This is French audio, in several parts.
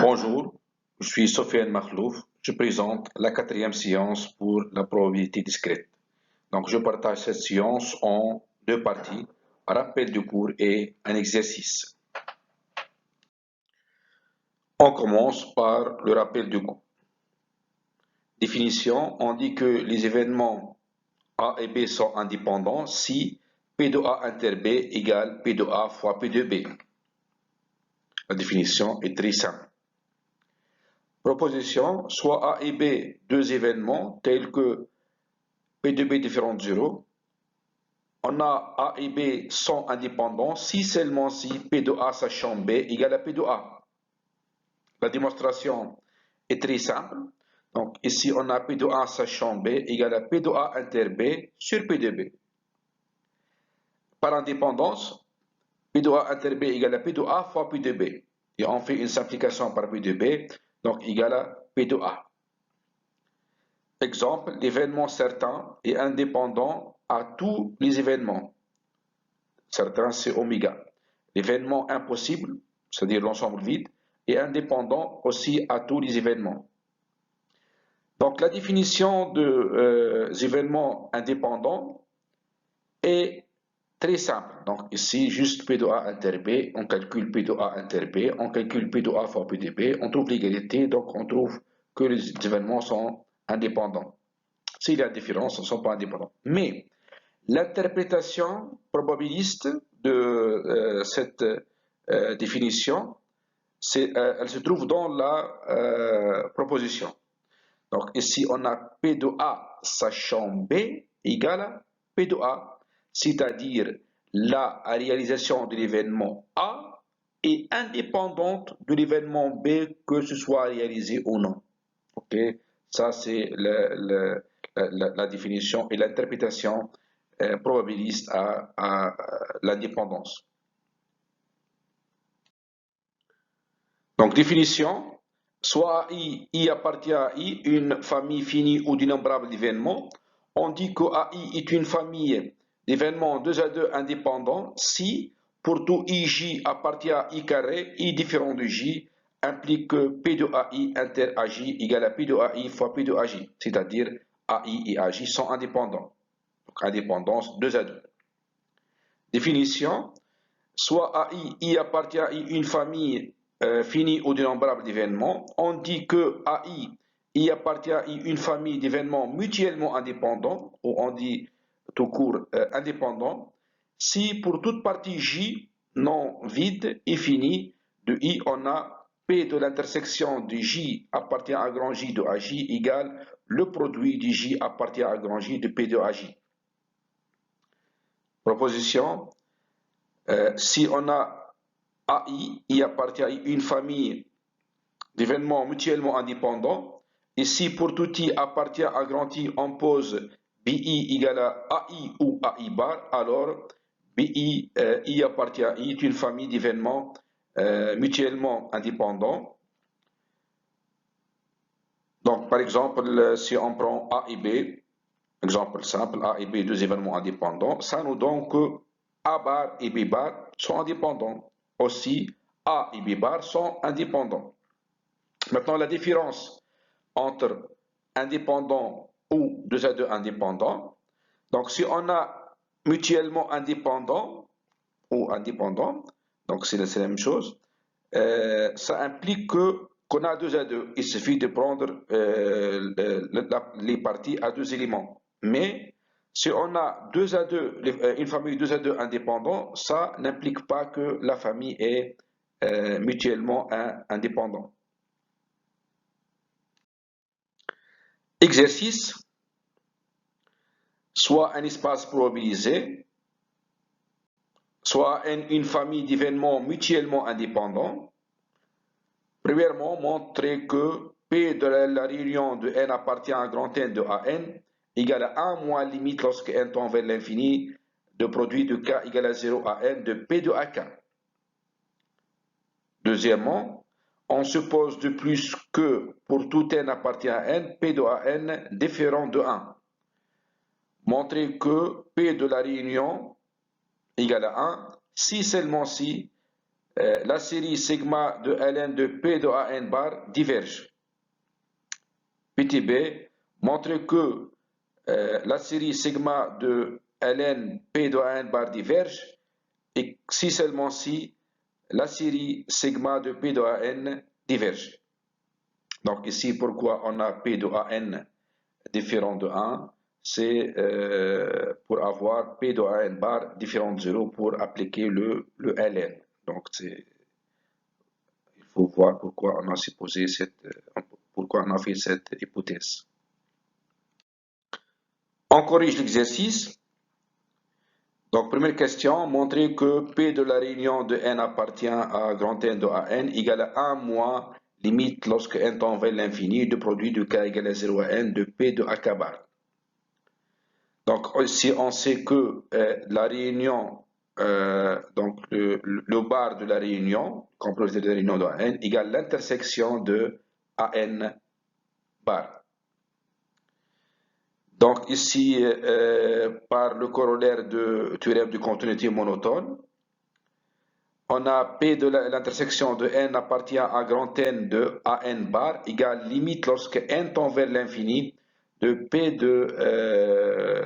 Bonjour, je suis Sofiane Makhlouf. Je présente la quatrième séance pour la probabilité discrète. Donc, je partage cette séance en deux parties, un rappel du cours et un exercice. On commence par le rappel du cours. Définition, on dit que les événements A et B sont indépendants si P de A inter B égale P de A fois P de B. La définition est très simple. Proposition, soit A et B, deux événements tels que P de B différent de 0. On a A et B sont indépendants si seulement si P de A sachant B égale à P de A. La démonstration est très simple. Donc ici on a P de A sachant B égale à P de A inter B sur P de B. Par indépendance, P de A inter B égale à P de A fois P de B. Et on fait une simplification par P de B, donc égale à P de A. Exemple, l'événement certain est indépendant à tous les événements. Certain, c'est oméga. L'événement impossible, c'est-à-dire l'ensemble vide, est indépendant aussi à tous les événements. Donc la définition des événements indépendants est très simple. Donc ici, juste P de A inter B, on calcule P de A inter B, on calcule P de A fois P de B, on trouve l'égalité, donc on trouve que les événements sont indépendants. S'il y a différence, ils ne sont pas indépendants. Mais l'interprétation probabiliste de cette définition, elle se trouve dans la proposition. Donc ici, on a P de A sachant B égale à P de A, c'est-à-dire la réalisation de l'événement A est indépendante de l'événement B, que ce soit réalisé ou non. Ok, ça c'est la définition et l'interprétation probabiliste à l'indépendance. Donc définition, soit I appartient à I, une famille finie ou d'innombrables événements. On dit que AI est une famille d'événements 2 à 2 indépendants si pour tout IJ appartient à I carré, I différent de J implique que P de AI inter AJ égale à P de AI fois P de AJ, c'est-à-dire AI et AJ sont indépendants. Donc indépendance 2 à 2. Définition, soit AI appartient à une famille finie ou d'innombrables événements. On dit que AI appartient à une famille d'événements mutuellement indépendants, ou on dit tout court indépendants, si pour toute partie J non vide et finie de I, on a P de l'intersection de J appartient à grand J de AJ égale le produit de J appartient à grand J de P de AJ. Proposition, si on a AI appartient à une famille d'événements mutuellement indépendants, et si pour tout I appartient à grand I, on pose BI égale à AI ou AI bar, alors BI I appartient à I est une famille d'événements mutuellement indépendants. Donc par exemple, si on prend A et B, exemple simple, A et B, deux événements indépendants, ça nous donne que A bar et B bar sont indépendants. Aussi, A et B bar sont indépendants. Maintenant, la différence entre indépendants ou 2 à 2 indépendants. Donc, si on a mutuellement indépendant ou indépendant, donc c'est la même chose, ça implique qu'on a 2 à 2. Il suffit de prendre les parties à deux éléments. Mais si on a 2 à 2, une famille 2 à 2 indépendants, ça n'implique pas que la famille est mutuellement indépendante. Exercice, soit un espace probabilisé, soit une famille d'événements mutuellement indépendants. Premièrement, montrer que P de la réunion de n appartient à grand N de AN égale à 1 moins limite lorsque n tend vers l'infini de produit de K égale à 0 à N de P de AK. Deuxièmement, on suppose de plus que pour tout n appartient à n, P de AN différent de 1. Montrer que P de la réunion égale à 1 si seulement si la série sigma de Ln de P de An bar diverge. Petit b, montre que la série sigma de Ln P de An bar diverge et si seulement si la série sigma de P de An diverge. Donc ici, pourquoi on a P de An différent de 1? C'est pour avoir P de An bar différent de 0 pour appliquer le Ln. Donc il faut voir pourquoi on a supposé pourquoi on a fait cette hypothèse. On corrige l'exercice. Donc, première question, montrer que P de la réunion de n appartient à grand N de An égale à 1 moins limite lorsque n tend vers l'infini du produit de k égale à 0 à n de P de AK bar. Donc, si on sait que la réunion, donc le bar de la réunion, composé de la réunion de An, égale l'intersection de An bar. Donc ici, par le corollaire du théorème de continuité monotone, on a P de l'intersection de n appartient à grand N de An bar égale limite lorsque n tend vers l'infini de P de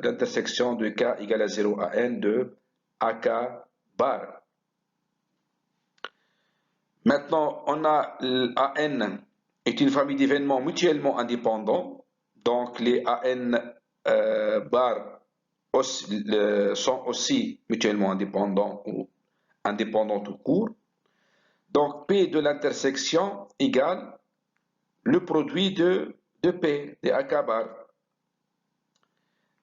l'intersection de k égale à 0 à n de AK bar. Maintenant, on a An est une famille d'événements mutuellement indépendants. Donc les An bar sont aussi mutuellement indépendants ou indépendants tout court. Donc P de l'intersection égale le produit de P, de AK bar.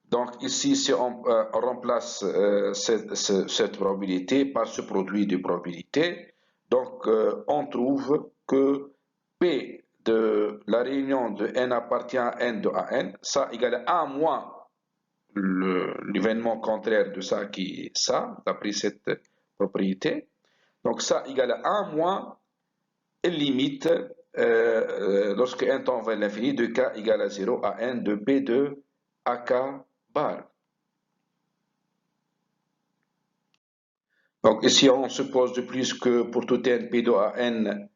Donc ici, si on remplace cette probabilité par ce produit de probabilité, donc on trouve que P de la réunion de n appartient à n de An, ça égale à 1 moins l'événement contraire de ça qui est ça, d'après cette propriété. Donc ça égale à 1 moins limite lorsque n tend vers l'infini de k égale à 0 à n de P de AK bar. Donc ici on suppose de plus que pour tout n P de An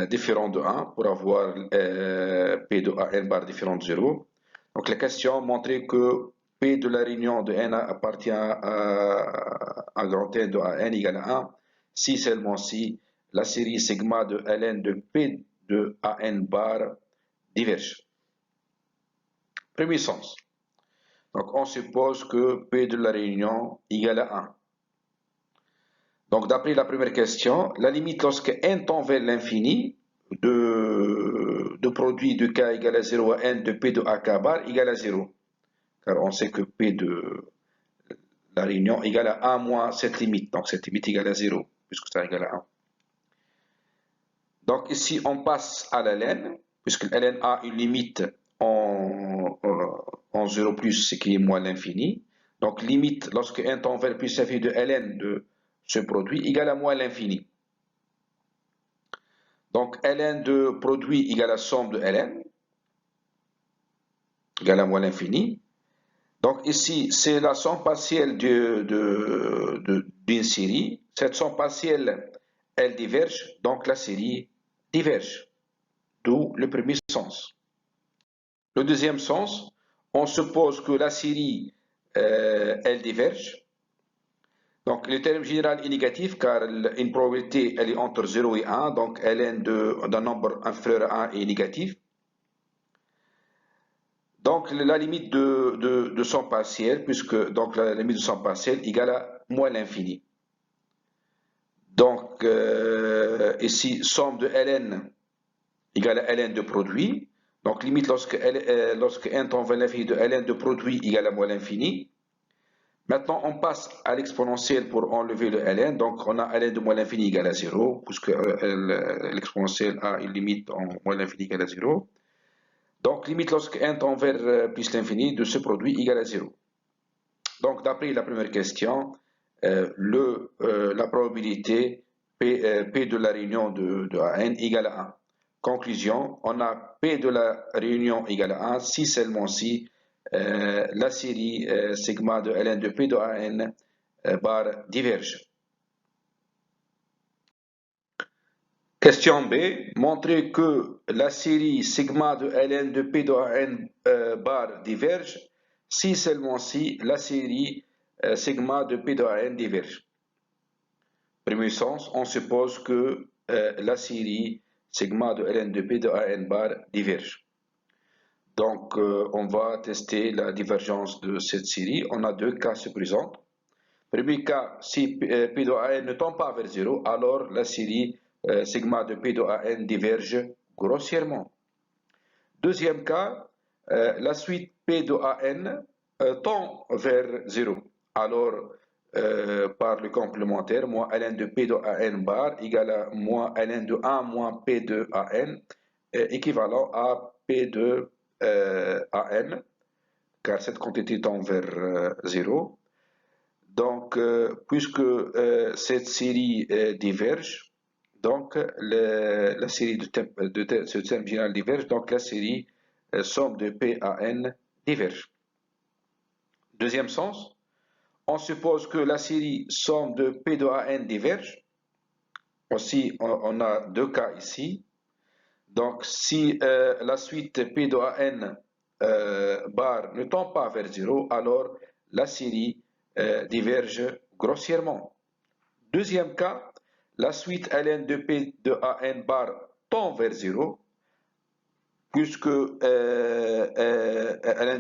différent de 1 pour avoir P de An bar différent de 0. Donc la question montrait que P de la réunion de n appartient à grand N de An égale à 1 si seulement si la série sigma de Ln de P de An bar diverge. Premier sens. Donc on suppose que P de la réunion égale à 1. Donc d'après la première question, la limite lorsque n tend vers l'infini de produit de k égale à 0 à n de P de AK bar égale à 0. Car on sait que P de la réunion égale à 1 moins cette limite. Donc cette limite égale à 0, puisque ça égale à 1. Donc ici, on passe à la ln, puisque ln a une limite en 0 plus, ce qui est moins l'infini. Donc limite lorsque n tend vers plus l'infini de ln de ce produit égale à moins l'infini. Donc ln de produit égale à somme de ln, égale à moins l'infini. Donc ici, c'est la somme partielle d'une série. Cette somme partielle, elle diverge, donc la série diverge. D'où le premier sens. Le deuxième sens, on suppose que la série, elle diverge. Donc le terme général est négatif car une probabilité, elle est entre 0 et 1, donc ln d'un nombre inférieur à 1 est négatif. Donc la limite de son partiel, puisque donc la limite de son partiel égale à moins l'infini. Donc ici, somme de ln égale à ln de produit. Donc limite lorsque n tend vers l'infini de ln de produit égale à moins l'infini. Maintenant, on passe à l'exponentielle pour enlever le ln. Donc on a ln de moins l'infini égale à 0, puisque l'exponentielle a une limite en moins l'infini égale à 0. Donc, limite lorsque n tend vers plus l'infini de ce produit égale à 0. Donc, d'après la première question, la probabilité P de la réunion de An égale à 1. Conclusion, on a P de la réunion égale à 1 si seulement si la série sigma de Ln de P de An bar diverge. Question B. Montrer que la série sigma de Ln de P de An bar diverge si seulement si la série sigma de P de An diverge. Premier sens, on suppose que la série sigma de Ln de P de An bar diverge. Donc, on va tester la divergence de cette série. On a deux cas se présentent. Premier cas, si P de An ne tend pas vers 0, alors la série sigma de P de An diverge grossièrement. Deuxième cas, la suite P de An tend vers 0. Alors, par le complémentaire, moins ln de P de An bar égale à moins ln de 1 moins P de An, équivalent à P de An, car cette quantité tend vers 0. Donc, puisque cette série diverge, donc la série de ce terme général diverge, donc la série somme de P à N diverge. Deuxième sens, on suppose que la série somme de P de An diverge. Aussi, on a deux cas ici. Donc, si la suite P de An bar ne tend pas vers 0, alors la série diverge grossièrement. Deuxième cas, la suite ln de P de An bar tend vers 0, puisque ln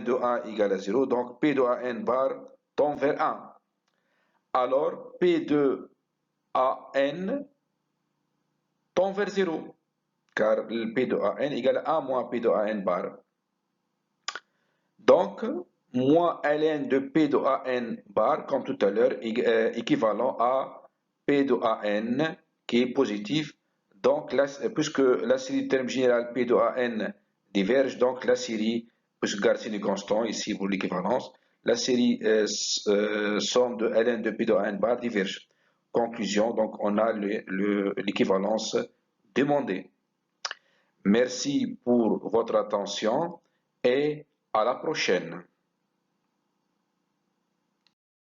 de A égale à 0, donc P de An bar tend vers 1. Alors, P de An tend vers 0, car P de An égale à 1 moins P de An bar. Donc, moins ln de P de An bar, comme tout à l'heure, équivalent à P de An qui est positif. Donc, puisque la série de termes général P de An diverge, donc la série, puisque garde signe constant ici pour l'équivalence, la série somme de ln de P de An bar diverge. Conclusion, donc on a l'équivalence demandée. Merci pour votre attention et à la prochaine.